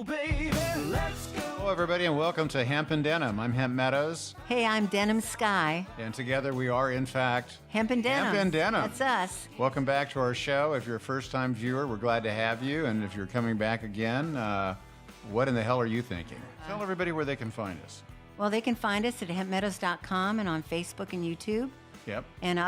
go, baby, let's go. Hello, everybody, and welcome to Hemp Denim. I'm Hemp Meadows, Hey, I'm Denim Sky. and together we are, in fact, Hemp and Denim. Hemp Denim. That's us. Welcome back to our show. If you're a first-time viewer, we're glad to have you, and if you're coming back again, what in the hell are you thinking? Tell everybody where they can find us. Well, they can find us at hempmeadows.com and on Facebook and YouTube. Yep. And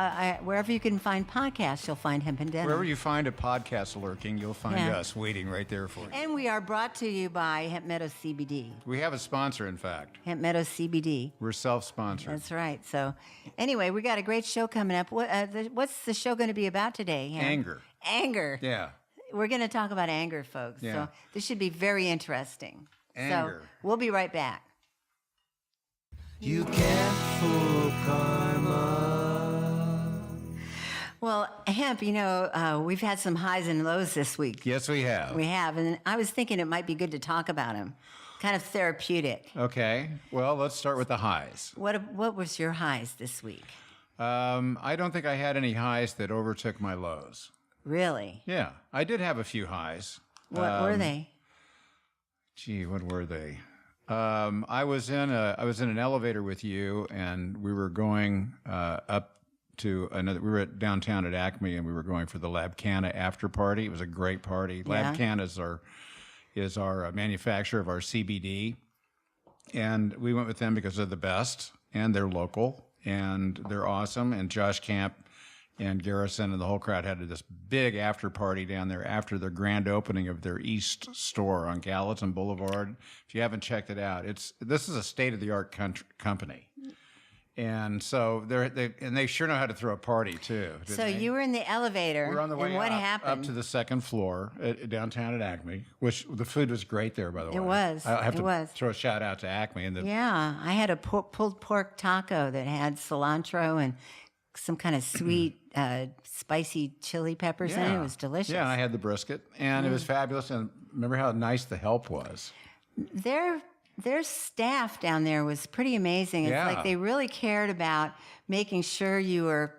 wherever you can find podcasts, you'll find Hemp and Denim. Wherever you find a podcast lurking, you'll find Yeah. us waiting right there for you. And we are brought to you by Hemp Meadows CBD. We have a sponsor, in fact. Hemp Meadows CBD. We're self-sponsored. That's right. So, anyway, we got a great show coming up. What's the show going to be about today? Hemp? Anger. Anger. Yeah. We're going to talk about anger, folks. Yeah. So this should be very interesting. Anger. So we'll be right back. You can't fool karma. Well, Hemp, we've had some highs and lows this week. Yes, we have. We have, and I was thinking it might be good to talk about them. Kind of therapeutic. Okay. Well, let's start with the highs. What was your highs this week? I don't think I had any highs that overtook my lows. Really? Yeah, I did have a few highs. What were they? Gee, what were they? I was in an elevator with you, and we were going up to another. We were at downtown at Acme, and we were going for the Lab Canna after party. It was a great party. Yeah. Lab Canna is our manufacturer of our CBD, and we went with them because they're the best, and they're local, and they're awesome. And Josh Camp and Garrison and the whole crowd had this big after party down there after the grand opening of their East store on Gallatin Boulevard. If you haven't checked it out, this is a state-of-the-art company. And so they sure know how to throw a party too. So you were in the elevator. We're on the way and what happened? up to the second floor downtown at Acme, which the food was great there, by the way. It was. I have It to was. throw a shout out to Acme. Yeah, I had a pulled pork taco that had cilantro and some kind of sweet, spicy chili peppers in it. It was delicious. Yeah, and I had the brisket, and it was fabulous. And remember how nice the help was. Their staff down there was pretty amazing. It's Yeah. like they really cared about making sure you were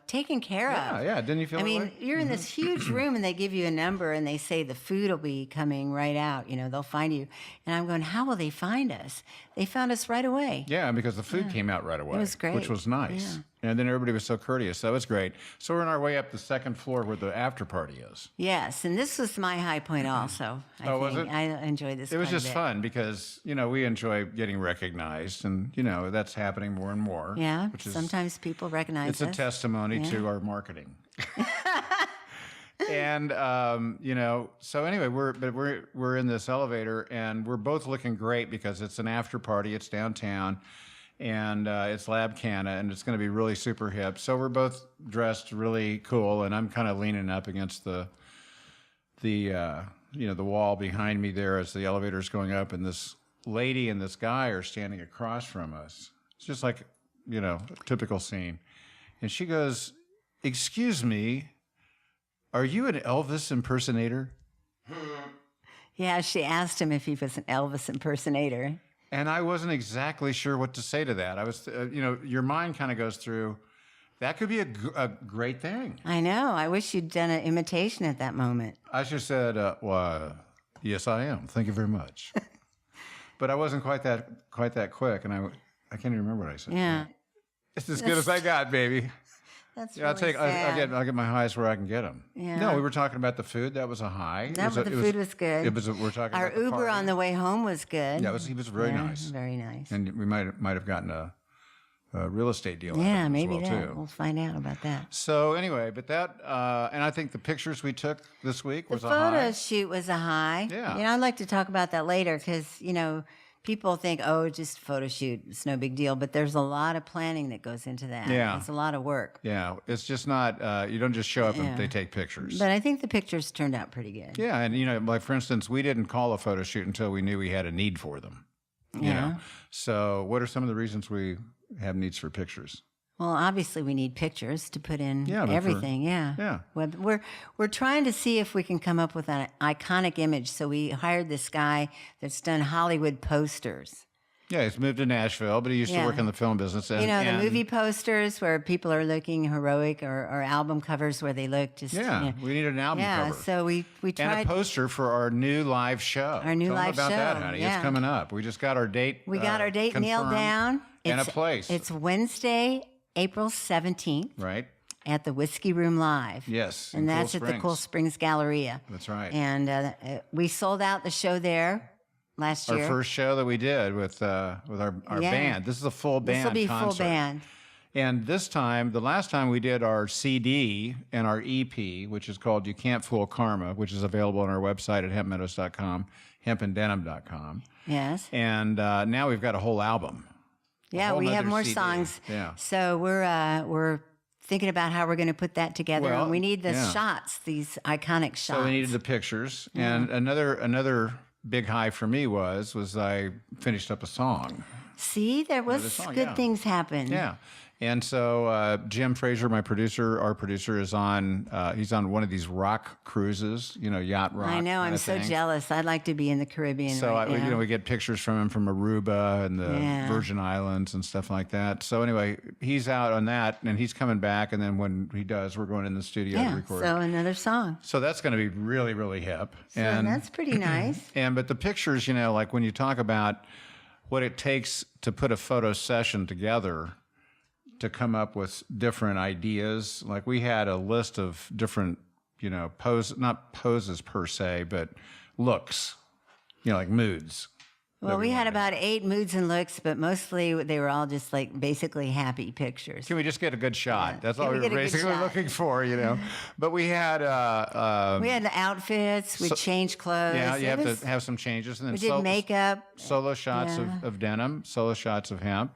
taken care of. Yeah, didn't you feel I that mean, way? you're in this huge room and they give you a number and they say the food will be coming right out. They'll find you. And I'm going, how will they find us? They found us right away. Yeah, because the food came out right away. was great. Which was nice. Yeah. And then everybody was so courteous. So it was great. So we're on our way up the second floor where the after party is. Yes, and this was my high point also. Was it? I enjoyed this. It was quite a just bit. fun because, we enjoy getting recognized. And, that's happening more and more. Yeah, Which is, sometimes people recognize it's us. a testimony to our marketing. And, so anyway, we're in this elevator and we're both looking great because it's an after party. It's downtown. And it's Lab Canna, and it's going to be really super hip. So we're both dressed really cool, and I'm kind of leaning up against the wall behind me there as the elevator's going up, and this lady and this guy are standing across from us. It's just like, a typical scene. And she goes, "Excuse me, are you an Elvis impersonator?" Yeah, she asked him if he was an Elvis impersonator. And I wasn't exactly sure what to say to that. I was, your mind kind of goes through, that could be a great thing. I know. I wish you'd done an imitation at that moment. I should have said, well, yes, I am. Thank you very much. But I wasn't quite that quick, and I can't even remember what I said. Yeah. It's as good as I got, baby. That's Yeah, really sad. I'll get my highs where I can get them. Yeah. No, we were talking about the food. That was a high. The food was good. We're talking Our about the Uber party. on the way home was good. Yeah, he was very nice. Very nice. And we might have gotten a real estate deal. Yeah, out of it maybe as well, that. too. We'll find out about that. So anyway, but that, and I think the pictures we took this week was The a high. photo shoot was a high. Yeah. I'd like to talk about that later because, people think, oh, just photo shoot, it's no big deal. But there's a lot of planning that goes into that. Yeah. It's a lot of work. Yeah, it's just not, you don't just show up and they take pictures. But I think the pictures turned out pretty good. Yeah, and, like, for instance, we didn't call a photo shoot until we knew we had a need for them. You know? So what are some of the reasons we have needs for pictures? Well, obviously we need pictures to put in but everything. yeah. We're trying to see if we can come up with an iconic image. So we hired this guy that's done Hollywood posters. Yeah, he's moved to Nashville, but he used to Yeah. work in the film business. And, You know, the and- movie posters where people are looking heroic, or album covers where they look just. Yeah, you know. we needed an album Yeah, cover. so we and tried. a poster for our new live show. Our new Tell them live about that, show, honey. yeah. It's coming up. We just got our date. We got our date nailed confirmed down. And a place. It's Wednesday, April 17th right. at the Whiskey Room Live. Yes, And in Cool that's at the Cool Springs Galleria. That's right. And we sold out the show there last Our year. first show that we did with our Yeah. band. This is a full band This will be concert. full band. And this time, the last time we did our CD and our EP, which is called You Can't Fool Karma, which is available on our website at hempmeadows.com, hempanddenim.com. Yes. And now we've got a whole album. Yeah, whole we have nother more CD. songs. Yeah. So we're thinking about how we're going to put that together. Well, and we need the yeah. shots, these iconic shots. So we needed the pictures. And another big high for me was I finished up a song. See, there was song, good yeah. things happen. Yeah. And so Jim Fraser, our producer, is on. He's on one of these rock cruises, yacht rock. I know. I'm kinda so thing. jealous. I'd like to be in the Caribbean So right now. we get pictures from him from Aruba and the Yeah. Virgin Islands and stuff like that. So anyway, he's out on that, and he's coming back. And then when he does, we're going in the studio to yeah. record. So another song. So that's going to be really, really hip. So that's pretty nice. But the pictures, like when you talk about what it takes to put a photo session together, to come up with different ideas. Like we had a list of different, not poses per se, but looks, like moods. Well, we had about 8 moods and looks, but mostly they were all just like basically happy pictures. Can we just get a good shot? That's Can all we we were get a good basically shot? looking for, But we had, We had the outfits. We changed clothes. yeah, you It have was- to have some changes. And then We did makeup. solo shots Yeah. of denim, solo shots of hemp,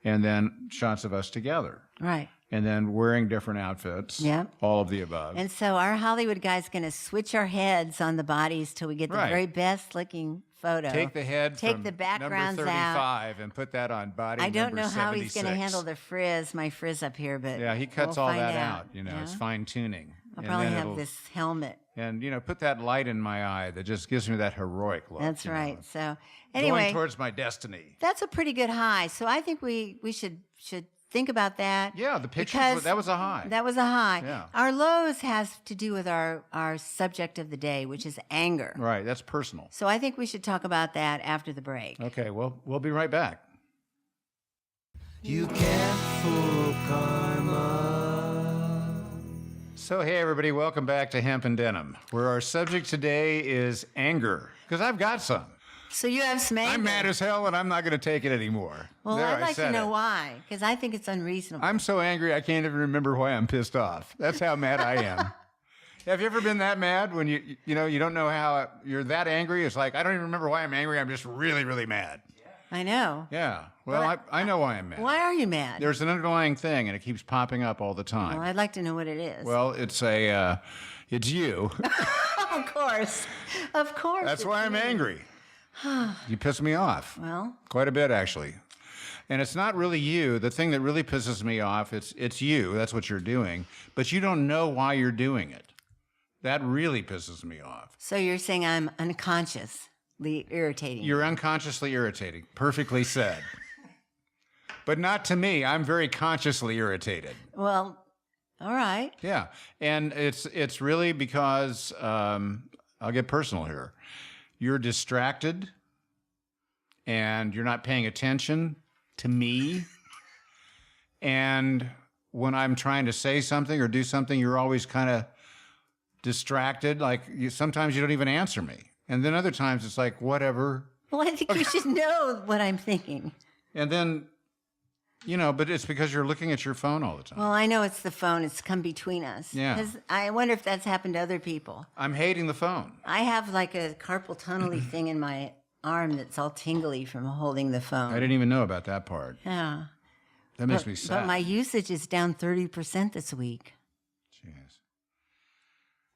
and then shots of us together. Right. And then wearing different outfits. Yep. All of the above. And so our Hollywood guy's going to switch our heads on the bodies till we get the Right. very best looking photo. Take the head Take from the backgrounds number out. 35 and put that on body I don't number know how he's going to 76. handle the frizz, my frizz up here, but Yeah, he cuts we'll all find that out. Yeah. It's fine tuning. I'll probably have this helmet. And put that light in my eye that just gives me that heroic look. That's right. So Going anyway, towards my destiny. that's a pretty good high. So I think we should think about that. Yeah, the pictures, because that was a high. That was a high. Yeah. Our lows has to do with our subject of the day, which is anger. Right, that's personal. So I think we should talk about that after the break. Okay, well, we'll be right back. You can't fool karma. So, hey, everybody, welcome back to Hemp and Denim, where our subject today is anger, because I've got some. So you have some anger. I'm mad as hell, and I'm not going to take it anymore. Well, There, I'd I like to said know it. why, because I think it's unreasonable. I'm so angry I can't even remember why I'm pissed off. That's how mad I am. Have you ever been that mad when you don't know how you're that angry? It's like I don't even remember why I'm angry. I'm just really, really mad. I know. Yeah. Well, I know why I'm mad. Why are you mad? There's an underlying thing, and it keeps popping up all the time. Well, I'd like to know what it is. Well, it's it's you. of course. Of course. That's it's why I'm me. angry. You piss me off. Well, Quite a bit, actually. And it's not really you. The thing that really pisses me off, it's you. That's what you're doing. But you don't know why you're doing it. That really pisses me off. so you're saying I'm unconsciously irritating. You're unconsciously irritating. Perfectly said. But not to me. I'm very consciously irritated. Well, all right. Yeah. And it's really because, I'll get personal here. You're distracted and you're not paying attention to me. And when I'm trying to say something or do something, you're always kind of distracted. Like sometimes you don't even answer me. And then other times it's like, whatever. Well, I think you should know what I'm thinking. And then, but it's because you're looking at your phone all the time. Well, I know it's the phone. It's come between us. Yeah. 'Cause I wonder if that's happened to other people. I'm hating the phone. I have like a carpal tunnel thing in my arm that's all tingly from holding the phone. I didn't even know about that part. Yeah. That makes me sad. But my usage is down 30% this week. Jeez.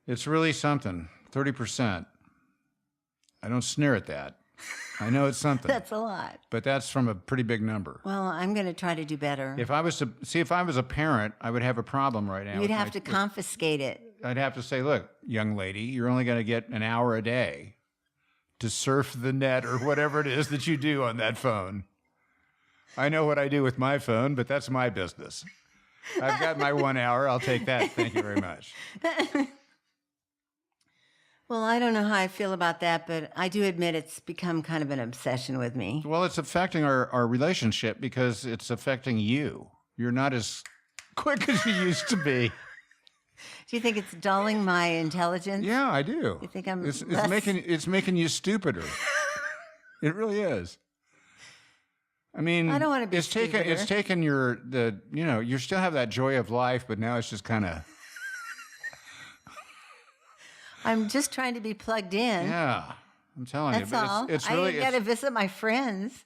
It's really something. 30%. I don't sneer at that. I know it's something. That's a lot. But that's from a pretty big number. Well, I'm going to try to do better. If I was a parent, I would have a problem right now. You'd with have to confiscate it. I'd have to say, look, young lady, you're only going to get an hour a day to surf the net or whatever it is that you do on that phone. I know what I do with my phone, but that's my business. I've got my 1 hour. I'll take that. Thank you very much. Well, I don't know how I feel about that, but I do admit it's become kind of an obsession with me. Well, it's affecting our relationship because it's affecting you. You're not as quick as you used to be. Do you think it's dulling my intelligence? Yeah, I do. You think I'm It's less- making you stupider. It really is. I mean, I don't wanna be it's stupider. taken you still have that joy of life, but now it's just kind of I'm just trying to be plugged in. yeah. I'm telling That's you, but all. it's really I got to visit my friends.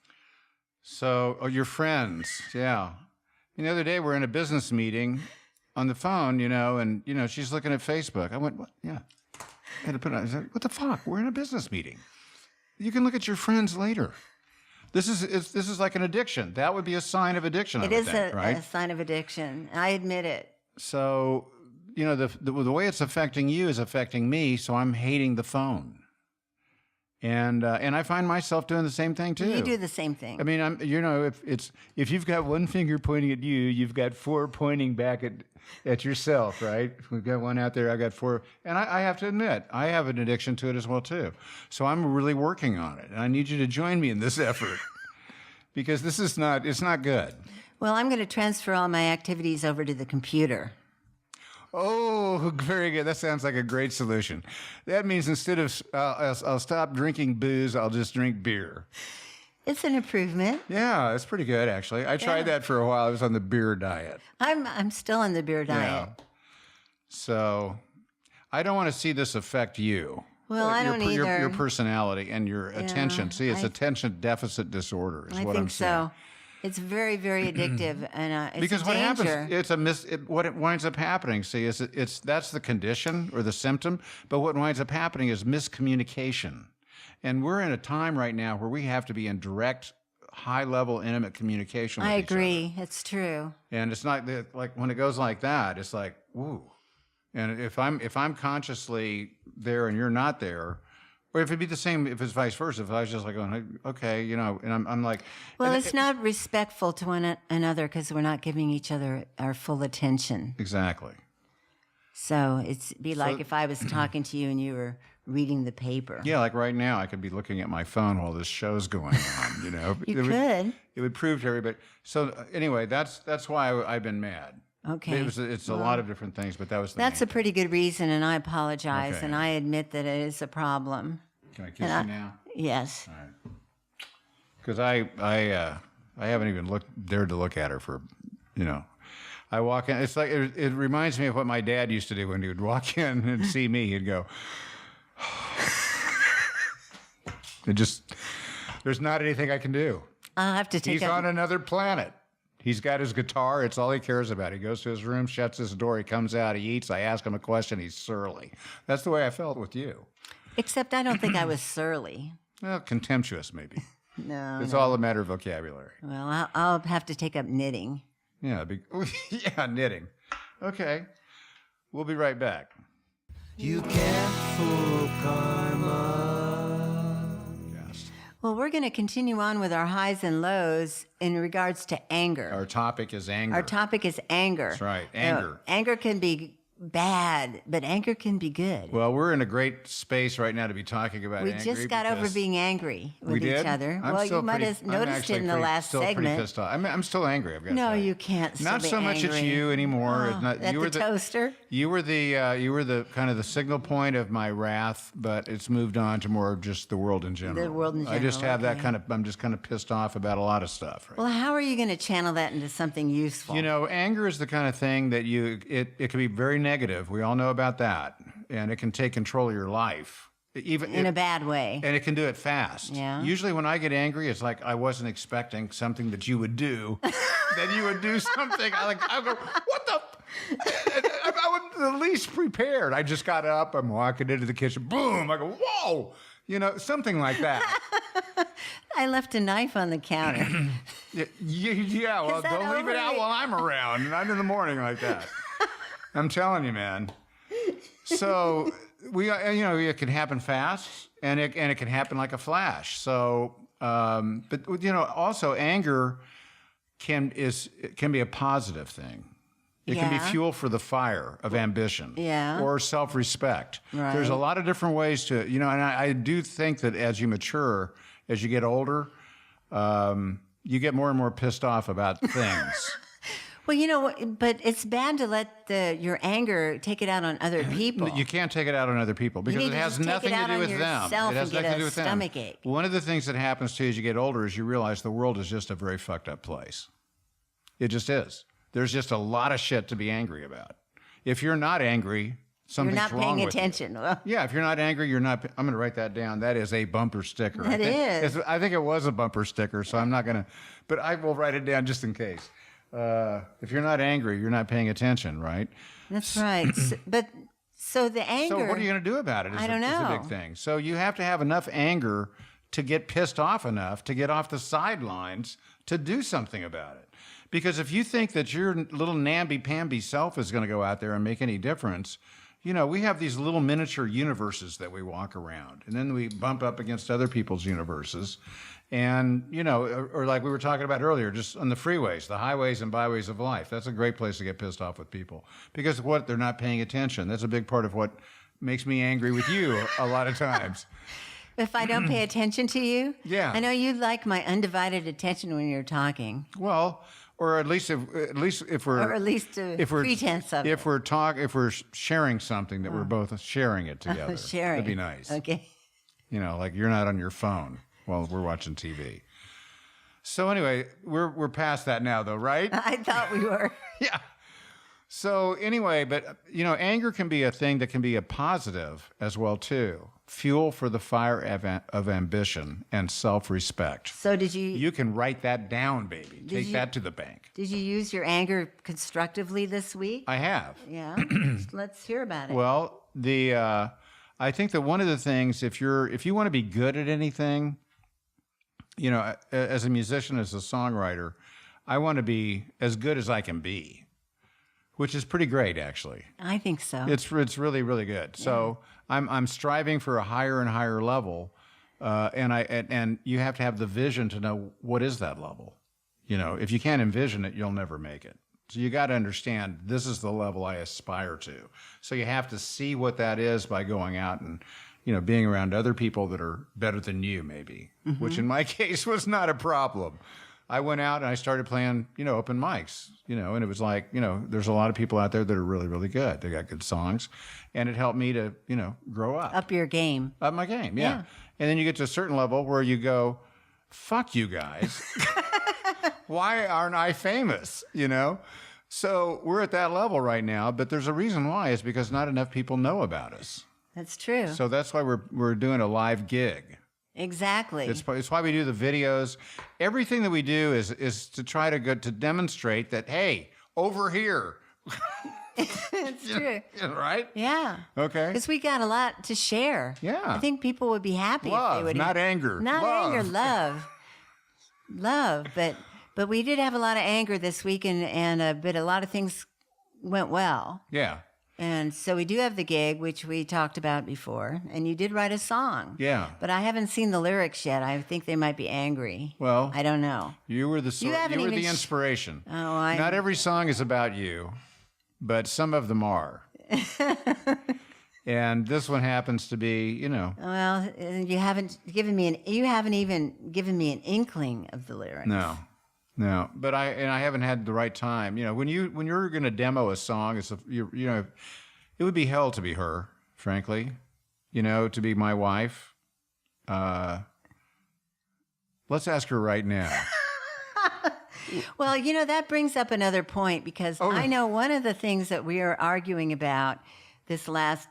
your friends, yeah. The other day we're in a business meeting on the phone, and she's looking at Facebook. I went, what? Yeah. I had to put it on. I said, what the fuck? We're in a business meeting. You can look at your friends later. This is like an addiction. That would be a sign of addiction. It I would is think, right? a sign of addiction. I admit it. So, the way it's affecting you is affecting me. So I'm hating the phone, and I find myself doing the same thing too. You do the same thing. I mean, if you've got one finger pointing at you, you've got four pointing back at yourself, right? We've got one out there. I got four, and I have to admit, I have an addiction to it as well too. So I'm really working on it, and I need you to join me in this effort because it's not good. Well, I'm going to transfer all my activities over to the computer. Oh, very good. That sounds like a great solution. That means instead of I'll stop drinking booze, I'll just drink beer. It's an improvement. Yeah, it's pretty good actually. I tried that for a while. I was on the beer diet. I'm still on the beer diet. Yeah. So I don't want to see this affect you. Well, I don't your either. personality and your attention. See, it's attention deficit disorder is I what think I'm saying. so. It's very, very addictive, and it's Because a what danger. happens, what it winds up happening, see, that's the condition or the symptom, but what winds up happening is miscommunication. And we're in a time right now where we have to be in direct, high-level, intimate communication with I each other. agree. It's true. And it's not like when it goes like that, it's like, woo. And if I'm consciously there and you're not there, or if it'd be the same if it's vice versa, if I was just like going, okay, and I'm like, Well, and it's not respectful to one another because we're not giving each other our full attention. exactly. So it'd be like if I was talking to you and you were reading the paper. Yeah, like right now, I could be looking at my phone while this show's going on. You It would- could. It would prove to everybody. So anyway, that's why I've been mad. Okay. It's a lot of different things, but that was the That's main a pretty good reason, and I apologize, Okay. and I admit that it is a problem. Can I kiss you now? Yes. Because I haven't even dared to look at her for, I walk in. It's like it reminds me of what my dad used to do when he would walk in and see me. He'd go, there's not anything I can do. I'll have to take He's on another planet. He's got his guitar. It's all he cares about. He goes to his room, shuts his door. He comes out. He eats. I ask him a question. He's surly. That's the way I felt with you. Except I don't think I was surly. Well, contemptuous maybe. No. It's all a matter of vocabulary. Well, I'll have to take up knitting. Yeah, yeah, knitting. Okay, we'll be right back. You can't fool karma. Yes. Well, we're going to continue on with our highs and lows in regards to anger. Our topic is anger. Our topic is anger. That's right, You know, anger. Anger can be bad, but anger can be good. Well, we're in a great space right now to be talking about We anger. just got over because being angry we with each did? other. I'm Well, still you might pretty- have I'm noticed actually it in the pretty- last still pretty segment. pissed off. I'm still angry. I've got to No, tell you can't still Not be so much angry. at you anymore. Oh, Not, at you the were toaster? You were the kind of the signal point of my wrath, but it's moved on to more of just the world in general. The world in I just general, have that okay. kind of. I'm just kind of pissed off about a lot of stuff. Right? Well, how are you going to channel that into something useful? Anger is the kind of thing that it can be very negative. We all know about that, and it can take control of your life, even in a bad way. and it can do it fast. Yeah. Usually, when I get angry, it's like I wasn't expecting something that you would do. That you would do something. I go, what the? I was the least prepared. I just got up. I'm walking into the kitchen. Boom! I go, whoa! Something like that. I left a knife on the counter. Yeah. Well, Is that don't leave it out over? while I'm around. Not in the morning like that. I'm telling you, man. So it can happen fast, and it can happen like a flash. So, but also anger. can be a positive thing. It can be Yeah. fuel for the fire of ambition, Yeah. or self-respect. Right. There's a lot of different ways to, and I do think that as you mature, as you get older, you get more and more pissed off about things. Well, but it's bad to let your anger take it out on other people. You can't take it out on other people because need it to has just take nothing it to out do on with them. yourself It has and get nothing to do a with them. stomachache. One of the things that happens to you as you get older is you realize the world is just a very fucked up place. It just is. There's just a lot of shit to be angry about. If you're not angry, You're something's not wrong paying with attention. Well, you. Yeah, if you're not angry, you're not. I'm going to write that down. That is a bumper sticker. That is. I think it was a bumper sticker, so I'm not going to. But I will write it down just in case. If you're not angry, you're not paying attention, right? that's right. So the anger. So what are you going to do about it? I don't Is the know. big thing. So you have to have enough anger to get pissed off enough to get off the sidelines to do something about it. Because if you think that your little namby-pamby self is going to go out there and make any difference, we have these little miniature universes that we walk around, and then we bump up against other people's universes. And, or like we were talking about earlier, just on the freeways, the highways and byways of life. That's a great place to get pissed off with people. Because they're not paying attention. That's a big part of what makes me angry with you a lot of times. If I don't pay attention to you, Yeah. I know you like my undivided attention when you're talking, Well, or at least if we're or at least a pretense of if we're sharing something that we're both sharing it together. sharing. That'd be nice. Okay. Like you're not on your phone while we're watching TV. So anyway, we're past that now, though, right? I thought we were. Yeah. So anyway, but anger can be a thing that can be a positive as well too. Fuel for the fire of ambition and self-respect. So did you? You can write that down, baby. Take you- that to the bank. Did you use your anger constructively this week? I have. Yeah. Let's hear about it. Well, I think that one of the things, if you want to be good at anything, as a musician, as a songwriter, I want to be as good as I can be, which is pretty great, actually. I think so. It's really, really good. So I'm striving for a higher and higher level, and you have to have the vision to know what is that level. If you can't envision it, you'll never make it. So you got to understand this is the level I aspire to. So you have to see what that is by going out and being around other people that are better than you, maybe, which in my case was not a problem. I went out and I started playing, open mics, and it was like, there's a lot of people out there that are really, really good. They got good songs, and it helped me to, grow up. Up your game. Up my game, yeah. Yeah. And then you get to a certain level where you go, fuck you guys. Why aren't I famous, So we're at that level right now, but there's a reason why. It's because not enough people know about us. That's true. So that's why we're doing a live gig. Exactly. It's why we do the videos. Everything that we do is to try to demonstrate that, hey, over here. It's true. Right? Yeah. Okay. Because we got a lot to share. Yeah. I think people would be happy if they Love, would. not anger. Not Love. anger, love. But we did have a lot of anger this week, but a lot of things went well. Yeah. And so we do have the gig, which we talked about before, and you did write a song. Yeah. But I haven't seen the lyrics yet. I think they might be angry. Well, I don't know. you were the haven't you were even the inspiration. Oh, Not every song is about you, but some of them are. And this one happens to be, Well, you haven't even given me an inkling of the lyrics. No, but I haven't had the right time. When you're going to demo a song, it would be hell to be her, frankly. To be my wife. Let's ask her right now. Well, that brings up another point because I know one of the things that we are arguing about this last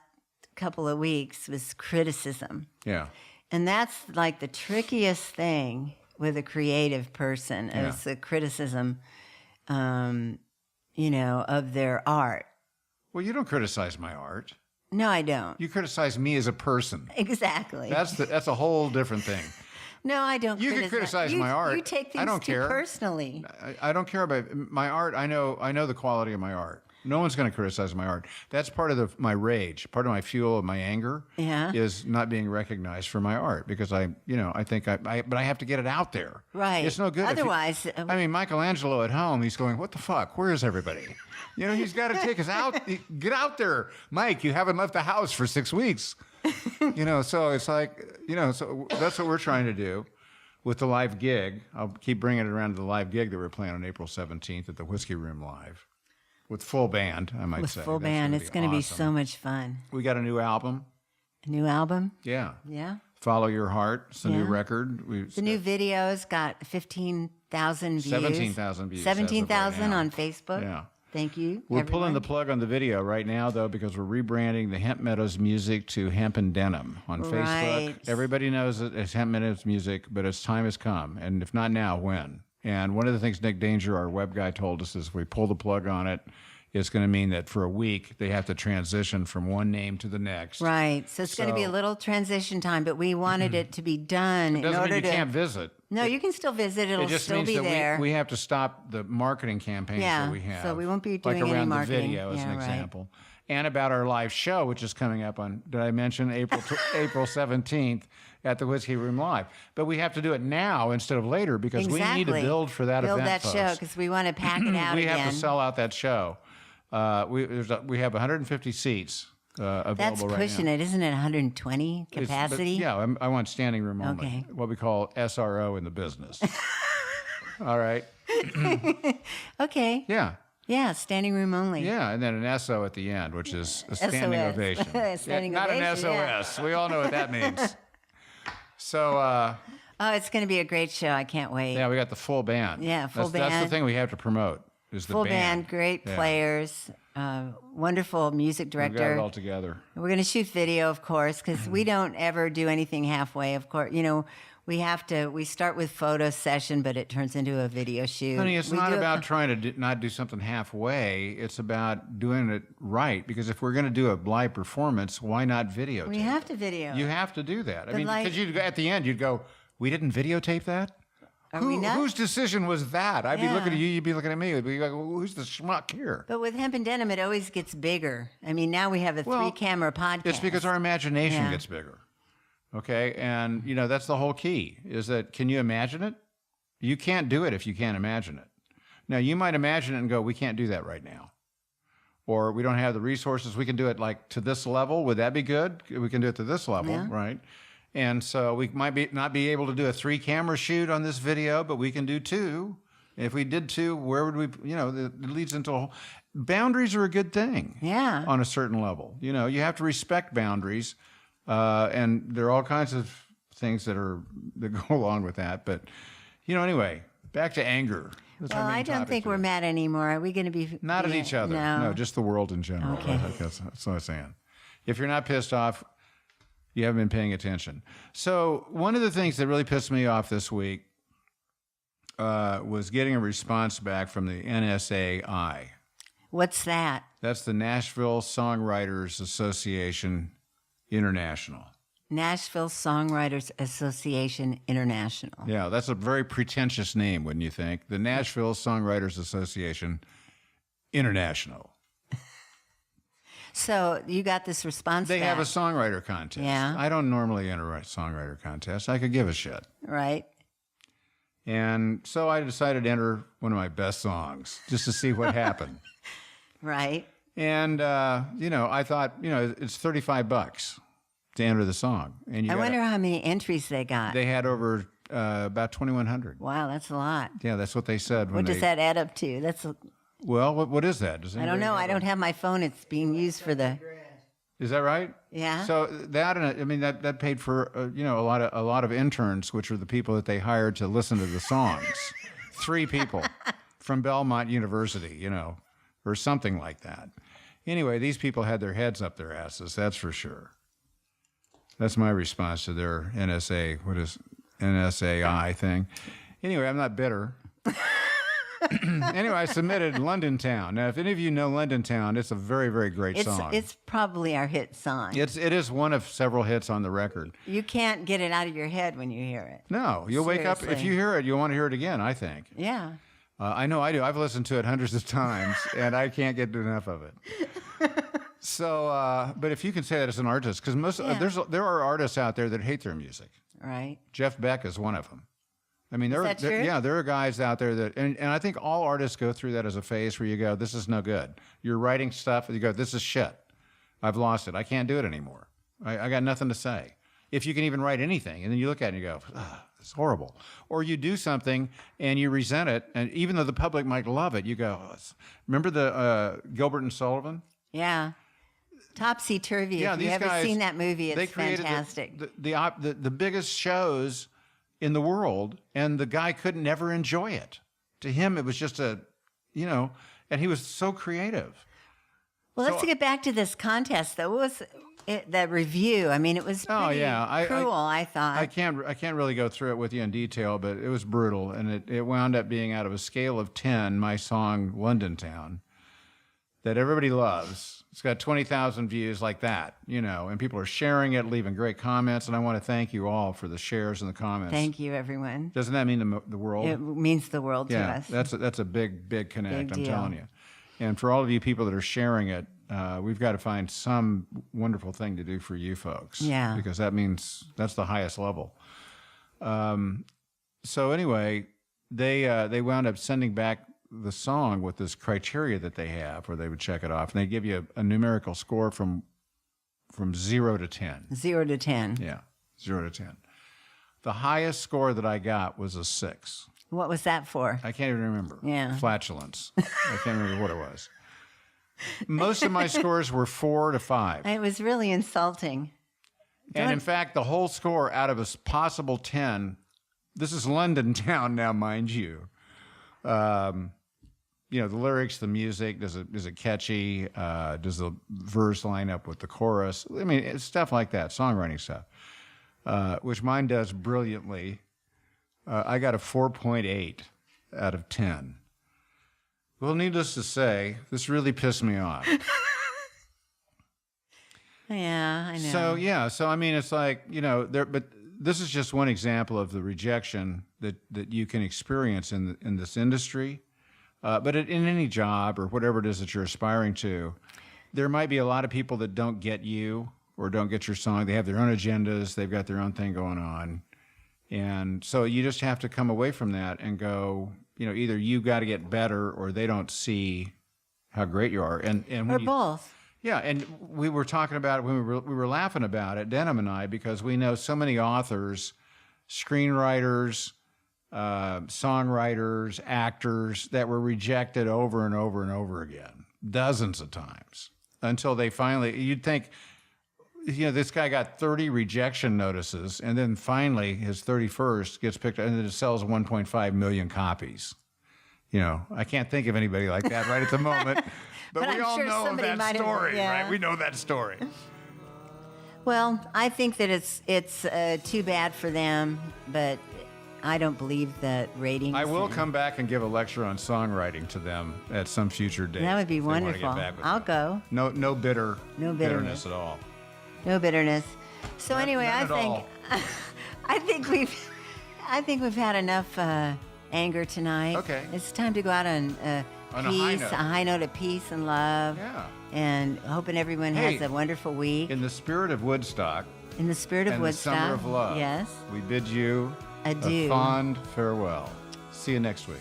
couple of weeks was criticism. Yeah. And that's like the trickiest thing with a creative person Yeah. is the criticism, of their art. Well, you don't criticize my art. No, I don't. You criticize me as a person. Exactly. That's a whole different thing. No, I don't. You can criticize my art. You take things I don't too care. personally. I don't care about my art. I know the quality of my art. No one's going to criticize my art. That's part of my rage. Part of my fuel of my anger is not being recognized for my art because I think but I have to get it out there. Right. It's no good. Otherwise, I mean, Michelangelo at home, he's going, what the fuck? Where is everybody? He's got to take us out. Get out there. Mike, you haven't left the house for 6 weeks. So it's like, so that's what we're trying to do with the live gig. I'll keep bringing it around to the live gig that we're playing on April 17th at the Whiskey Room Live. With full band, I might say. With full band, it's going to be so much fun. We got a new album. A new album? Yeah. Yeah. Follow Your Heart. It's a new record. The new video's got 15,000 views. 17,000 views. 17,000 on Facebook. Yeah. Thank you. We're pulling the plug on the video right now, though, because we're rebranding the Hemp Meadows music to Hemp and Denim on Facebook. Right. Everybody knows that it's Hemp Meadows music, but its time has come. And if not now, when? And one of the things Nick Danger, our web guy, told us is if we pull the plug on it, it's going to mean that for a week they have to transition from one name to the next. Right. So it's going to be a little transition time, but we wanted it to be done in order mean you can't visit. No, you can still visit. It'll It just still means be that there. we have to stop the marketing campaigns that we have. So we won't be doing like any around marketing. the video as an Yeah, right. example. And about our live show, which is coming up on, did I mention April 17th at the Whiskey Room Live? But we have to do it now instead of later because we need to build for that event, Build that folks. show because we want to pack it out We again. have to sell out that show. We have 150 seats available That's right now. pushing it, isn't it? 120 capacity? I want standing room only. Okay. What we call SRO in the business. All right. Okay. Yeah. Yeah, standing room only. Yeah, and then an SO at the end, which is a standing SOS. ovation. Standing not an ovation, SOS. We all know what that means. So, Oh, it's going to be a great show. I can't wait. yeah, we got the full band. Yeah, full That's the band. thing we have to promote is the Full band. band, great Yeah. players, wonderful music We got it director. all together. We're going to shoot video, of course, because we don't ever do anything halfway. Of course, we start with photo session, but it turns into a video shoot. Honey, it's We not do about trying to not do something halfway. It's about doing it right. Because if we're going to do a live performance, why not videotape? We have to video. You have to do that. I mean, like- because at the end, you'd go, we didn't videotape that? we not? Whose decision was that? I'd be Yeah. looking at you, you'd be looking at me. We'd be like, well, who's the schmuck here? But with Hemp and Denim, it always gets bigger. I mean, now we have a Well, 3-camera podcast. It's because our imagination Yeah. gets bigger. Okay? And, that's the whole key, is that can you imagine it? You can't do it if you can't imagine it. Now, you might imagine it and go, we can't do that right now. Or we don't have the resources. We can do it like to this level. Would that be good? We can do it to this level, Yeah. right? And so we might not be able to do a 3-camera shoot on this video, but we can do 2. If we did 2, where would we, it leads into a whole, boundaries are a good thing. Yeah. On a certain level. You have to respect boundaries. And there are all kinds of things that go along with that. But, anyway, back to anger. That's Well, our main I don't topic think we're today. mad anymore. Are we going to be... Not at each other. No, just the world in general. Okay. That's what I'm saying. If you're not pissed off, you haven't been paying attention. So one of the things that really pissed me off this week was getting a response back from the NSAI. What's that? That's the Nashville Songwriters Association International. Nashville Songwriters Association International. Yeah, that's a very pretentious name, wouldn't you think? The Nashville Songwriters Association International. So you got this response They back, have a songwriter contest. Yeah. I don't normally enter a songwriter contest. I could give a shit. right? And so I decided to enter one of my best songs just to see what happened. Right. And, I thought, it's $35 to enter the song. And I wonder how many entries they got. they had over about 2,100. Wow, that's a lot. Yeah, that's what they said. What does that add up to? Well, what is that? Does I don't anybody know. have I don't have my phone. It's being used for the... Is that right? Yeah. So that paid for a lot of interns, which are the people that they hired to listen to the songs. 3 people from Belmont University, or something like that. Anyway, these people had their heads up their asses. That's for sure. That's my response to their NSAI thing. Anyway, I'm not bitter. Anyway, I submitted London Town. Now, if any of you know London Town, it's a very, very great song. It's probably our hit song. It is one of several hits on the record. You can't get it out of your head when you hear it. No, you'll wake up. If Seriously. you hear it, you'll want to hear it again, I think. Yeah. I know I do. I've listened to it hundreds of times, and I can't get enough of it. So, but if you can say that as an artist, because there are artists out there that hate their music. Right. Jeff Beck is one of them. I mean, Is that true? there are guys out there that, and I think all artists go through that as a phase where you go, this is no good. You're writing stuff, and you go, this is shit. I've lost it. I can't do it anymore. I got nothing to say. If you can even write anything, and then you look at it and you go, it's horrible. Or you do something and you resent it, and even though the public might love it, you go, remember the Gilbert and Sullivan? Yeah. Topsy-turvy. Yeah, if these you haven't guys, seen that movie, they it's created fantastic. the biggest shows in the world, and the guy couldn't ever enjoy it. To him, it was just and he was so creative. Well, let's get back to this contest, though. What was that review? I mean, it was pretty cruel, I thought. I can't really go through it with you in detail, but it was brutal, and it wound up being out of a scale of 10, my song London Town, that everybody loves. It's got 20,000 views like that, and people are sharing it, leaving great comments, and I want to thank you all for the shares and the comments. Thank you, everyone. Doesn't that mean the world? It means the world to us. That's a big connect, Big I'm deal. telling you. And for all of you people that are sharing it, we've got to find some wonderful thing to do for you folks. Yeah. Because that means that's the highest level. So anyway, they wound up sending back the song with this criteria that they have, where they would check it off, and they give you a numerical score from 0 to 10. 0 to 10. Yeah, 0 to 10. The highest score that I got was a 6. What was that for? I can't even remember. Yeah. Flatulence. I can't remember what it was. Most of my scores were 4 to 5. It was really insulting. And in fact, the whole score out of a possible 10, this is London Town now, mind you. The lyrics, the music, is it catchy? Does the verse line up with the chorus? I mean, it's stuff like that, songwriting stuff, which mine does brilliantly. I got a 4.8 out of 10. Well, needless to say, this really pissed me off. Yeah, I know. So I mean, it's like, but this is just one example of the rejection that you can experience in this industry. But in any job or whatever it is that you're aspiring to, there might be a lot of people that don't get you or don't get your song. They have their own agendas. They've got their own thing going on. And so you just have to come away from that and go, either you got to get better or they don't see how great you are. And or both. Yeah, and we were talking about it when we were laughing about it, Denim and I, because we know so many authors, screenwriters, songwriters, actors that were rejected over and over and over again, dozens of times, until they finally, you'd think, this guy got 30 rejection notices, and then finally his 31st gets picked up, and then it sells 1.5 million copies. I can't think of anybody like that right at the moment. But we I'm all sure know somebody that might have- story, yeah. right? We know that story. Well, I think that it's too bad for them, but I don't believe that ratings. I will come back and give a lecture on songwriting to them at some future date. That would be if they wanna wonderful. get back with I'll me. go. No bitterness. bitterness at all. No bitterness. So anyway, none at all. I think we've had enough anger tonight. Okay. It's time to go out on On peace, a a high note of peace and love. Yeah. And hoping everyone Hey, has a wonderful week. In the spirit of Woodstock In the spirit of and Woodstock. the summer of love, Yes. we bid you Adieu. a fond farewell. See you next week.